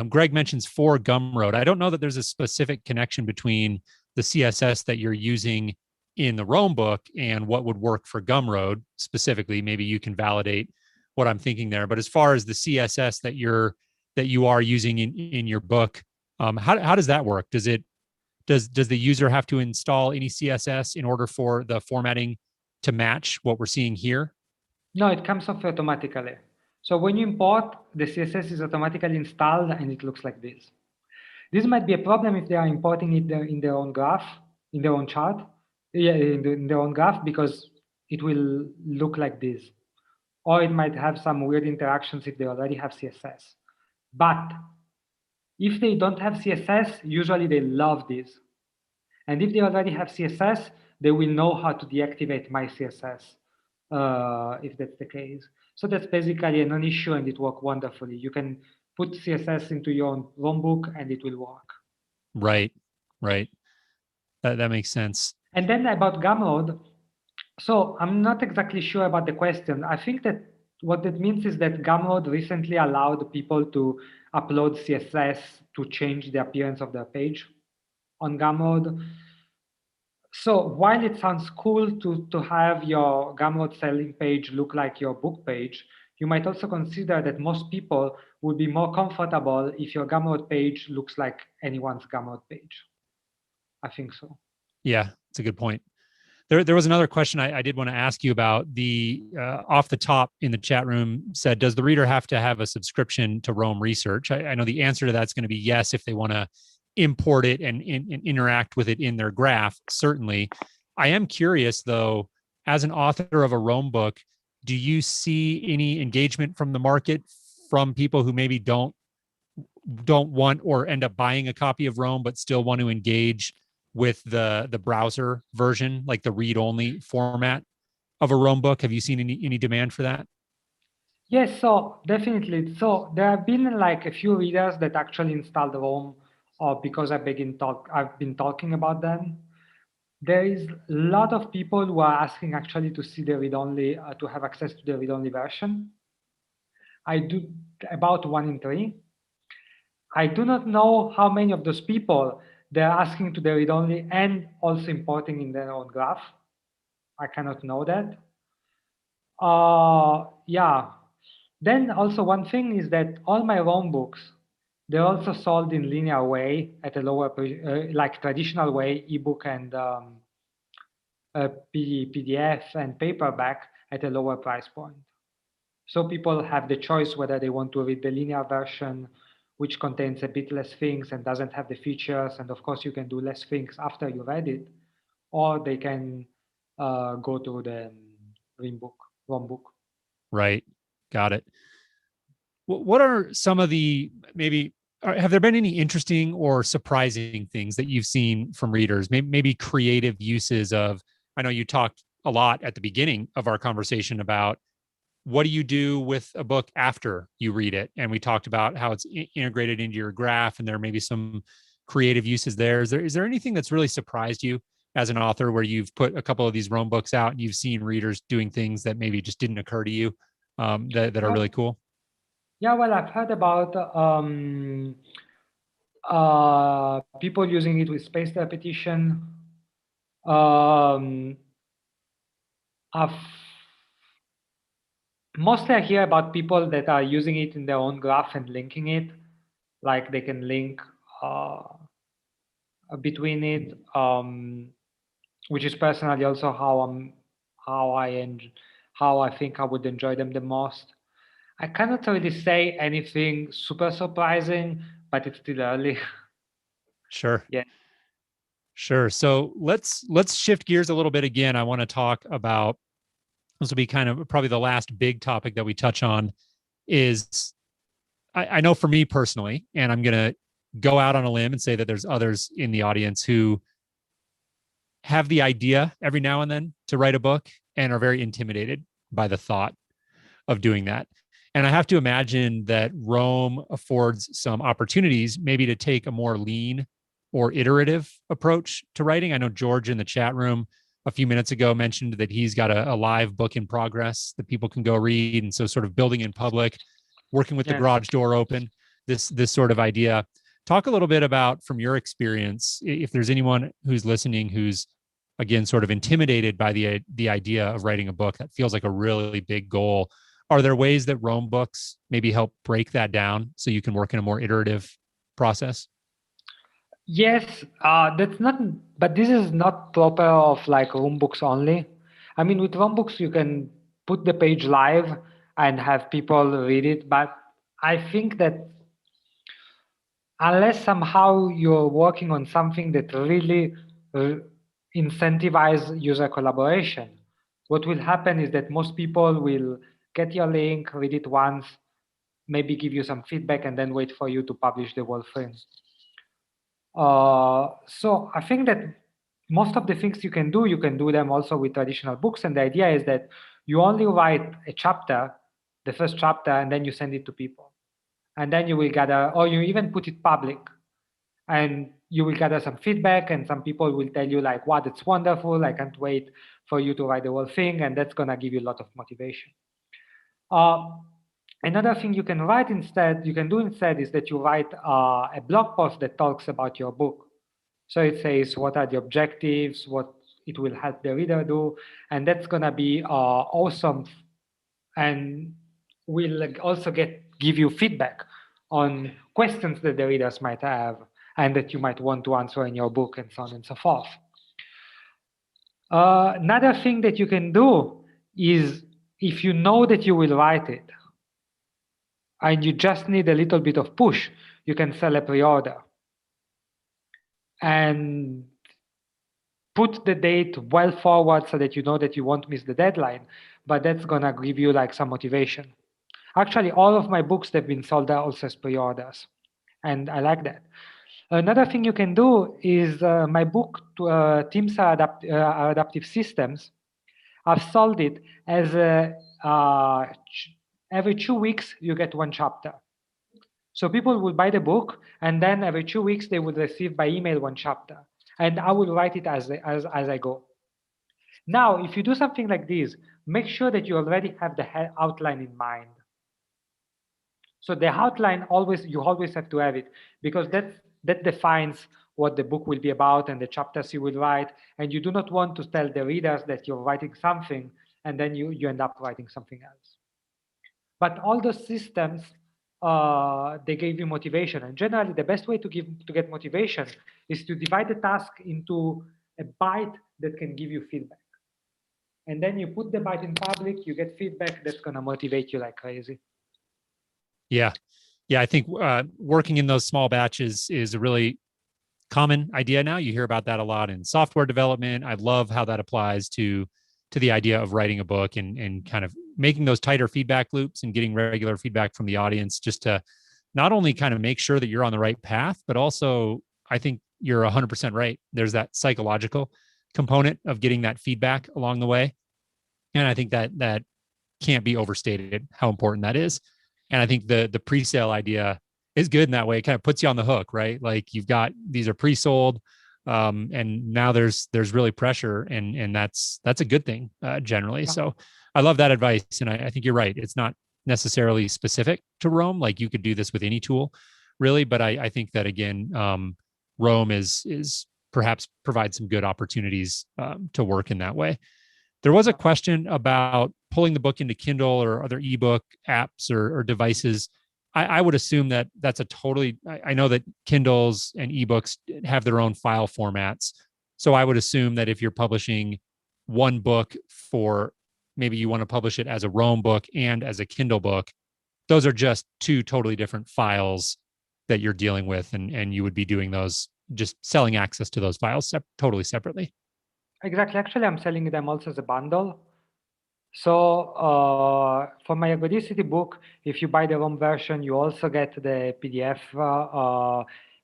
Greg mentions for Gumroad. I don't know that there's a specific connection between the CSS that you're using in the rBook and what would work for Gumroad specifically. Maybe you can validate what I'm thinking there. But as far as the CSS that you are using in your book, how does that work? Does the user have to install any CSS in order for the formatting to match what we're seeing here? No, it comes off automatically. So when you import, the CSS is automatically installed and it looks like this. This might be a problem if they are importing it in their own graph, in their own chart, in their own graph, because it will look like this. Or it might have some weird interactions if they already have CSS. But if they don't have CSS, usually they love this. And if they already have CSS, they will know how to deactivate my CSS, if that's the case. So that's basically a non-issue, and it works wonderfully. You can put CSS into your own rBook and it will work. Right. That makes sense. And then about Gumroad, so I'm not exactly sure about the question. I think that what that means is that Gumroad recently allowed people to upload CSS to change the appearance of their page on Gumroad. So while it sounds cool to have your Gumroad selling page look like your book page, you might also consider that most people would be more comfortable if your Gumroad page looks like anyone's Gumroad page. I think so. Yeah, it's a good point. There was another question I did want to ask you about. The off the top in the chat room said, does the reader have to have a subscription to Roam Research? I know the answer to that's going to be yes if they want to import it and interact with it in their graph, certainly. I am curious, though, as an author of a Roam book, do you see any engagement from the market from people who maybe don't want or end up buying a copy of Roam but still want to engage with the browser version, like the read-only format of a Roam book? Have you seen any demand for that? Yes, so definitely. So there have been like a few readers that actually installed Roam, or because I've been talking about them. There is a lot of people who are asking actually to see the read-only, to have access to the read-only version. I do about 1 in 3. I do not know how many of those people they're asking to the read-only and also importing in their own graph. I cannot know that. Yeah. Then also one thing is that all my Roam books, they're also sold in linear way at a lower, like traditional way, ebook and PDF and paperback at a lower price point. So people have the choice whether they want to read the linear version, which contains a bit less things and doesn't have the features. And of course, you can do less things after you read it, or they can go to the ROM book. Right. Got it. What are some of the have there been any interesting or surprising things that you've seen from readers? Maybe creative uses of, I know you talked a lot at the beginning of our conversation about what do you do with a book after you read it? And we talked about how it's integrated into your graph, and there may be some creative uses there. Is there anything that's really surprised you as an author where you've put a couple of these Roam books out and you've seen readers doing things that maybe just didn't occur to you that are really cool? Yeah, well, I've heard about People using it with spaced repetition. Um, I've mostly I hear about people that are using it in their own graph and linking it, like they can link uh, between it, which is personally also how I how I think I would enjoy them the most. I cannot really say anything super surprising, but it's still early. Sure. Yeah. Sure. So let's shift gears a little bit again. I want to talk about, this will be kind of probably the last big topic that we touch on, is I know for me personally, and I'm gonna go out on a limb and say that there's others in the audience who have the idea every now and then to write a book and are very intimidated by the thought of doing that. And I have to imagine that Rome affords some opportunities, maybe to take a more lean or iterative approach to writing. I know George in the chat room a few minutes ago mentioned that he's got a live book in progress that people can go read. And so, sort of building in public, working with the Yes. garage door open, this sort of idea. Talk a little bit about, from your experience, if there's anyone who's listening who's, again, sort of intimidated by the idea of writing a book that feels like a really big goal. Are there ways that Rome books maybe help break that down so you can work in a more iterative process? Yes, that's not, but this is not proper of like room books only. I mean, with room books, you can put the page live and have people read it, but I think that unless somehow you're working on something that really incentivize user collaboration, what will happen is that most people will get your link, read it once, maybe give you some feedback, and then wait for you to publish the whole thing. So I think that most of the things you can do them also with traditional books. And the idea is that you only write a chapter, the first chapter, and then you send it to people. And then you will gather, or you even put it public, and you will gather some feedback, and some people will tell you like, wow, that's wonderful. I can't wait for you to write the whole thing. And that's going to give you a lot of motivation. Another thing you can write instead, you can do instead, is that you write a blog post that talks about your book. So it says what are the objectives, what it will help the reader do, and that's gonna be awesome, and will also give you feedback on questions that the readers might have and that you might want to answer in your book, and so on and so forth. Another thing that you can do is, if you know that you will write it and you just need a little bit of push, you can sell a pre-order and put the date well forward so that you know that you won't miss the deadline, but that's gonna give you like some motivation. Actually, all of my books that have been sold are also as pre-orders, and I like that. Another thing you can do is my book, Teams are Adaptive Systems. I've sold it as every 2 weeks you get one chapter. So people will buy the book, and then every 2 weeks they would receive by email one chapter, and I will write it as I go. Now, if you do something like this, make sure that you already have the outline in mind. So the outline you always have to have it, because that defines what the book will be about and the chapters you will write. And you do not want to tell the readers that you're writing something and then you end up writing something else. But all those systems, they gave you motivation. And generally, the best way to get motivation is to divide the task into a bite that can give you feedback. And then you put the bite in public, you get feedback that's going to motivate you like crazy. Yeah. Yeah. I think working in those small batches is a really common idea now. You hear about that a lot in software development. I love how that applies to the idea of writing a book, and kind of making those tighter feedback loops and getting regular feedback from the audience, just to not only kind of make sure that you're on the right path, but also, I think you're 100% right. There's that psychological component of getting that feedback along the way. And I think that can't be overstated how important that is. And I think the pre-sale idea is good in that way. It kind of puts you on the hook, right? Like, you've got, these are pre-sold, and now there's really pressure, and that's a good thing generally. Yeah. So I love that advice, and I think you're right. It's not necessarily specific to Rome. Like, you could do this with any tool, really. But I think that again, Rome is perhaps provides some good opportunities to work in that way. There was a question about pulling the book into Kindle or other ebook apps or devices. I would assume that that's a totally, I know that Kindles and ebooks have their own file formats. So I would assume that if you're publishing one book for maybe you want to publish it as a Rome book and as a Kindle book, those are just two totally different files that you're dealing with. And you would be doing those, just selling access to those files totally separately. Exactly. Actually, I'm selling them also as a bundle. So for my Ergodicity book, if you buy the ROM version, you also get the PDF,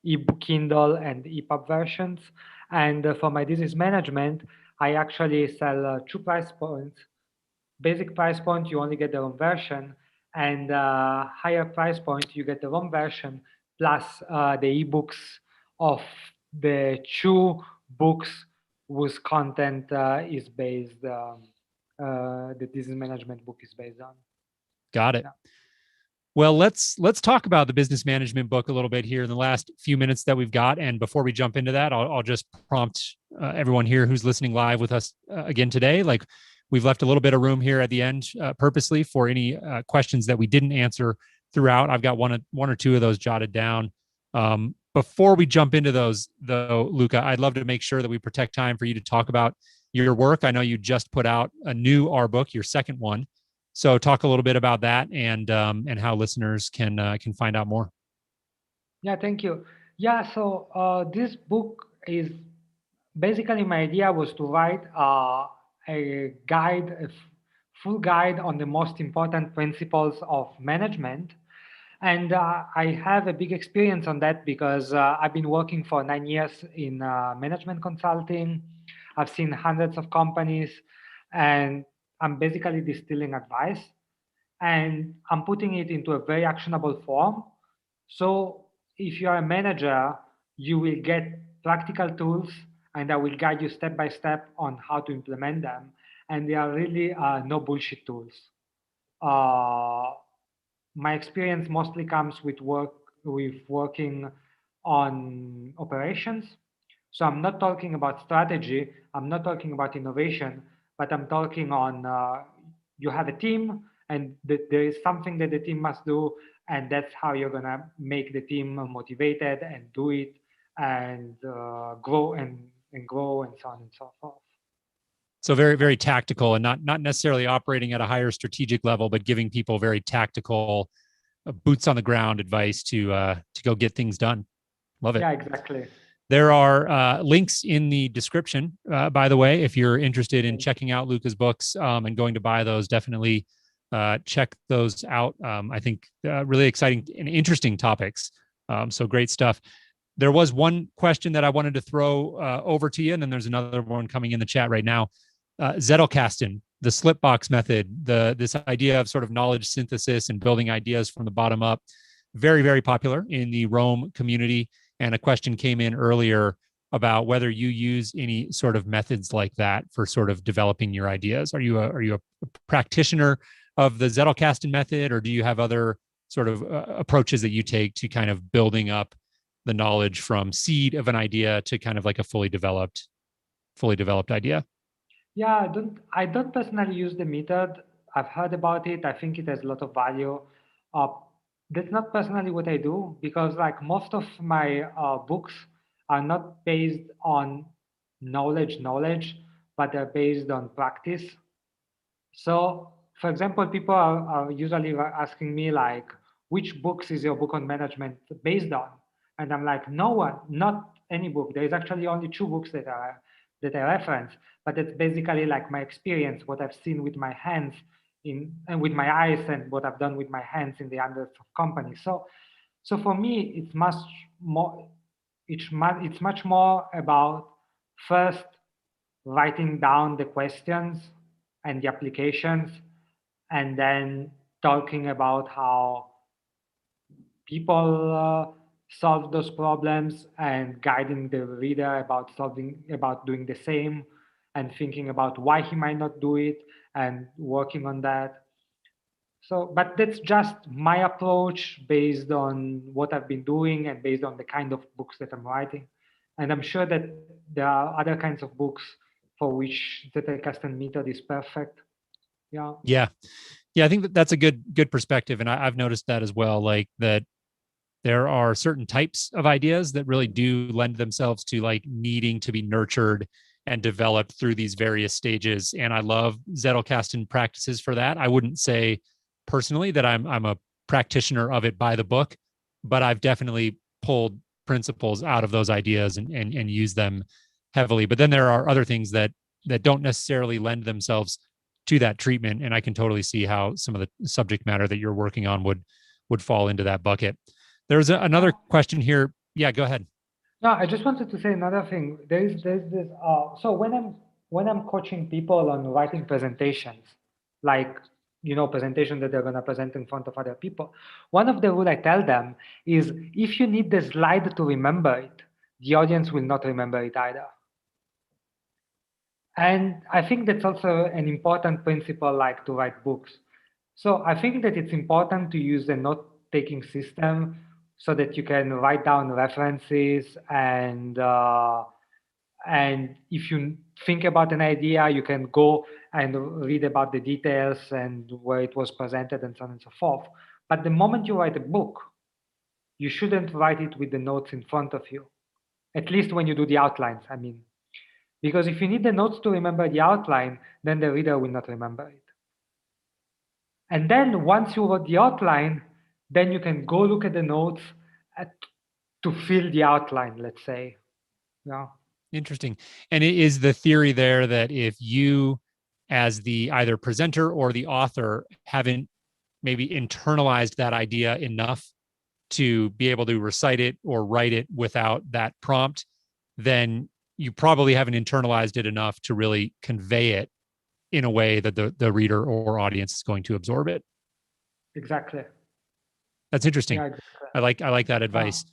ebook, Kindle, and EPUB versions. And for my disease management, I actually sell two price points. Basic price point, you only get the ROM version, and higher price point, you get the ROM version plus the ebooks of the two books whose content is based, the disease management book is based on. Got it. Yeah. Well, let's talk about the business management book a little bit here in the last few minutes that we've got. And before we jump into that, I'll just prompt everyone here who's listening live with us again today. Like, we've left a little bit of room here at the end purposely for any questions that we didn't answer throughout. I've got one or two of those jotted down. Before we jump into those, though, Luca, I'd love to make sure that we protect time for you to talk about your work. I know you just put out a new rBook, your second one. So talk a little bit about that and how listeners can find out more. Yeah, thank you. Yeah, so this book is basically, my idea was to write a guide, full guide on the most important principles of management. And I have a big experience on that because I've been working for 9 years in management consulting. I've seen hundreds of companies, and I'm basically distilling advice, and I'm putting it into a very actionable form. So if you are a manager, you will get practical tools, and I will guide you step by step on how to implement them. And they are really no bullshit tools. My experience mostly comes with working on operations. So I'm not talking about strategy, I'm not talking about innovation, but I'm talking on you have a team, and there is something that the team must do, and that's how you're gonna make the team motivated and do it, and grow and grow, and so on and so forth. So very, very tactical, and not necessarily operating at a higher strategic level, but giving people very tactical, boots on the ground advice to go get things done. Love it. Yeah, exactly. There are links in the description, by the way, if you're interested in checking out Luca's books and going to buy those. Definitely check those out. I think really exciting and interesting topics. So great stuff. There was one question that I wanted to throw over to you, and then there's another one coming in the chat right now. Zettelkasten, the slip box method, this idea of sort of knowledge synthesis and building ideas from the bottom up, very, very popular in the Rome community. And a question came in earlier about whether you use any sort of methods like that for sort of developing your ideas. Are you a practitioner of the Zettelkasten method, or do you have other sort of approaches that you take to kind of building up the knowledge from seed of an idea to kind of like a fully developed idea? Yeah, I don't personally use the method. I've heard about it. I think it has a lot of value. That's not personally what I do, because like most of my books are not based on knowledge, but they're based on practice. So, for example, people are usually asking me like, which books is your book on management based on? And I'm like, no one, not any book. There is actually only two books that I reference, but it's basically like my experience, what I've seen with my hands and with my eyes, and what I've done with my hands in the hundreds of companies. So for me, it's much more. It's much more about first writing down the questions and the applications, and then talking about how people solve those problems, and guiding the reader about doing the same, and thinking about why he might not do it, and working on that. So, but that's just my approach based on what I've been doing and based on the kind of books that I'm writing. And I'm sure that there are other kinds of books for which the Zettelkasten method is perfect. Yeah. Yeah. Yeah. I think that that's a good perspective. And I've noticed that as well. Like that there are certain types of ideas that really do lend themselves to like needing to be nurtured and developed through these various stages. And I love Zettelkasten practices for that. I wouldn't say personally that I'm a practitioner of it by the book, but I've definitely pulled principles out of those ideas and use them heavily. But then there are other things that don't necessarily lend themselves to that treatment. And I can totally see how some of the subject matter that you're working on would fall into that bucket. There's another question here. Yeah, go ahead. No, I just wanted to say another thing. There's this. So when I'm coaching people on writing presentations, like presentation that they're gonna present in front of other people, one of the rule I tell them is if you need the slide to remember it, the audience will not remember it either. And I think that's also an important principle, like to write books. So I think that it's important to use a note-taking system so that you can write down references and if you think about an idea, you can go and read about the details and where it was presented and so on and so forth. But the moment you write a book, you shouldn't write it with the notes in front of you, at least when you do the outlines, I mean. Because if you need the notes to remember the outline, then the reader will not remember it. And then once you wrote the outline, then you can go look at the notes to fill the outline, let's say. Yeah. Interesting. And it is the theory there that if you, as the either presenter or the author, haven't maybe internalized that idea enough to be able to recite it or write it without that prompt, then you probably haven't internalized it enough to really convey it in a way that the reader or audience is going to absorb it. Exactly. That's interesting. Yeah, exactly. I like that advice.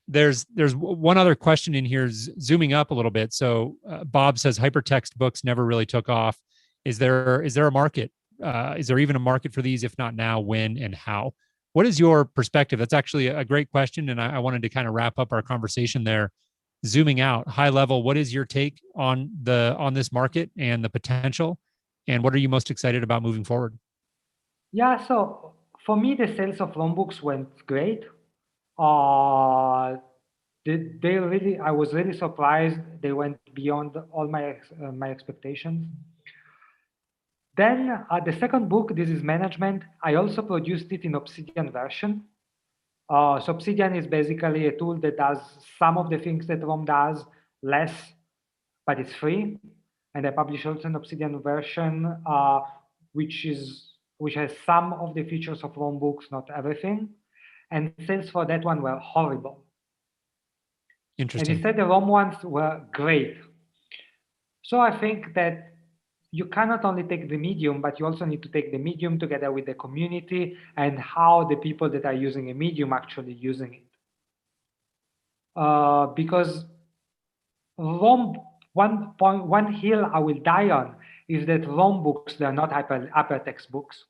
There's one other question in here, zooming up a little bit. So Bob says hypertext books never really took off. Is there a market? Is there even a market for these? If not now, when and how? What is your perspective? That's actually a great question, and I wanted to kind of wrap up our conversation there. Zooming out, high level, what is your take on this market and the potential, and what are you most excited about moving forward? Yeah, so for me, the sales of rBooks went great. They really, I was really surprised. They went beyond all my expectations. Then the second book, this is Management. I also produced it in Obsidian version. So Obsidian is basically a tool that does some of the things that ROM does, less, but it's free. And I publish also an Obsidian version, which has some of the features of rBooks, not everything. And sales for that one were horrible. Interesting. And instead, the ROM ones were great. So I think that you cannot only take the medium, but you also need to take the medium together with the community and how the people that are using a medium actually using it. Because ROM, one hill I will die on is that ROM books, they're not hypertext books.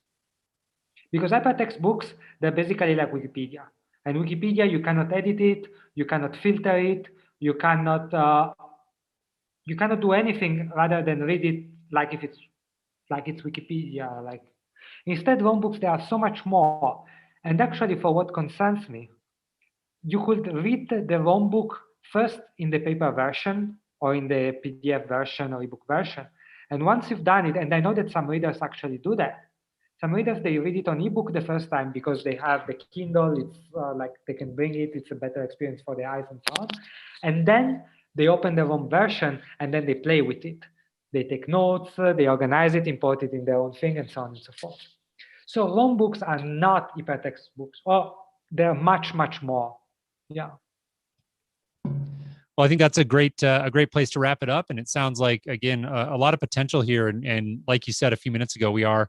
Because hypertext books, they're basically like Wikipedia. And Wikipedia, you cannot edit it, you cannot filter it, you cannot do anything rather than read it like it's Wikipedia. Like instead, ROM books, there are so much more. And actually, for what concerns me, you could read the ROM book first in the paper version or in the PDF version or ebook version. And once you've done it, and I know that some readers actually do that, some readers, they read it on ebook the first time because they have the Kindle, it's like they can bring it, it's a better experience for their eyes and so on. And then they open the ROM version and then they play with it. They take notes, they organize it, import it in their own thing, and so on and so forth. So ROM books are not hypertext books, or they're much, much more. Yeah. Well, I think that's a great place to wrap it up. And it sounds like, again, a lot of potential here. And like you said a few minutes ago, we're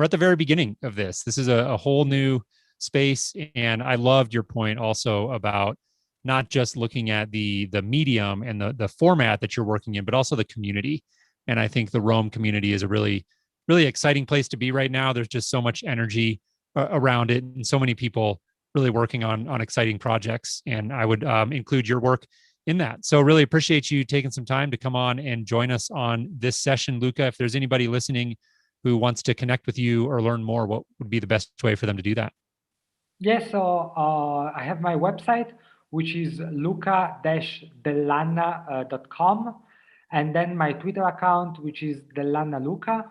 at the very beginning of this. This is a whole new space. And I loved your point also about not just looking at the medium and the format that you're working in, but also the community. And I think the ROM community is a really really exciting place to be right now. There's just so much energy around it, and so many people really working on exciting projects. And I would include your work in that. So really appreciate you taking some time to come on and join us on this session, Luca. If there's anybody listening who wants to connect with you or learn more, what would be the best way for them to do that? Yes, so I have my website, which is luca-dellanna.com, and then my Twitter account, which is Dellanna Luca,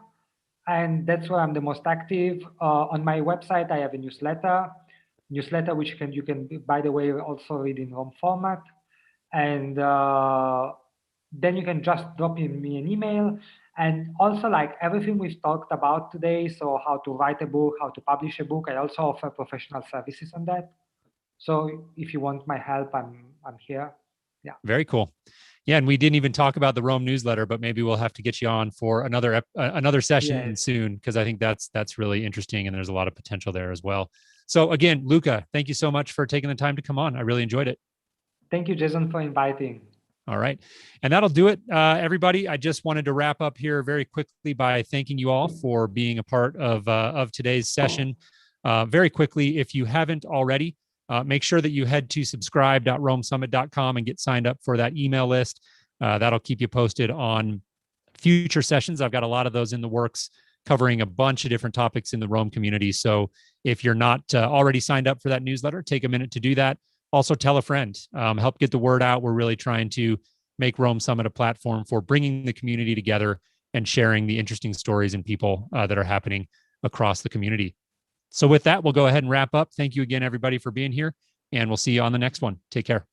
and that's where I'm the most active. On my website, I have a newsletter which you can, by the way, also read in ROM format, and then you can just drop me an email. And also, like everything we've talked about today, so how to write a book, how to publish a book, I also offer professional services on that. So if you want my help, I'm here. Yeah. Very cool. Yeah, and we didn't even talk about the Rome newsletter, but maybe we'll have to get you on for another session soon, because I think that's really interesting, and there's a lot of potential there as well. So again, Luca, thank you so much for taking the time to come on. I really enjoyed it. Thank you, Jason, for inviting. All right. And that'll do it, everybody. I just wanted to wrap up here very quickly by thanking you all for being a part of today's session. Very quickly, if you haven't already, make sure that you head to subscribe.romesummit.com and get signed up for that email list. That'll keep you posted on future sessions. I've got a lot of those in the works, covering a bunch of different topics in the Rome community. So if you're not already signed up for that newsletter, take a minute to do that. Also, tell a friend, help get the word out. We're really trying to make Rome Summit a platform for bringing the community together and sharing the interesting stories and people that are happening across the community. So with that, we'll go ahead and wrap up. Thank you again, everybody, for being here, and we'll see you on the next one. Take care.